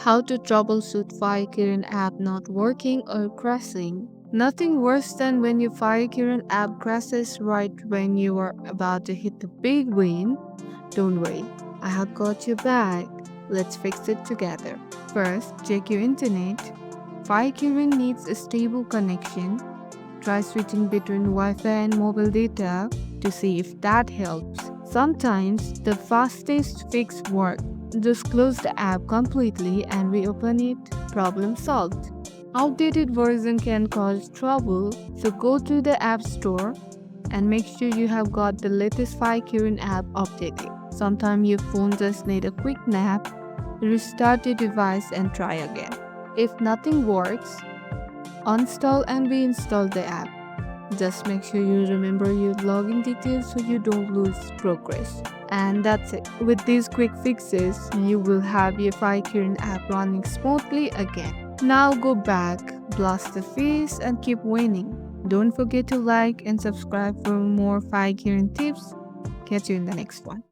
How to troubleshoot Fire Kirin app not working or crashing. Nothing worse than when your Fire Kirin app crashes right when you are about to hit the big win. Don't worry, I have got your back. Let's fix it together. First, check your internet. Fire Kirin needs a stable connection. Try switching between Wi-Fi and mobile data to see if that helps. Sometimes the fastest fix works. Just close the app completely and reopen it. Problem solved. Outdated version can cause trouble, so go to the App Store and make sure you have got the latest Fire Kirin app updated. Sometimes your phone just need a quick nap. Restart your device and try again. If nothing works, uninstall and reinstall the app. Just make sure you remember your login details so you don't lose progress. And that's it. With these quick fixes, you will have your Fire Kirin app running smoothly again. Now go back, blast the face, and keep winning. Don't forget to like and subscribe for more Fire Kirin tips. Catch you in the next one.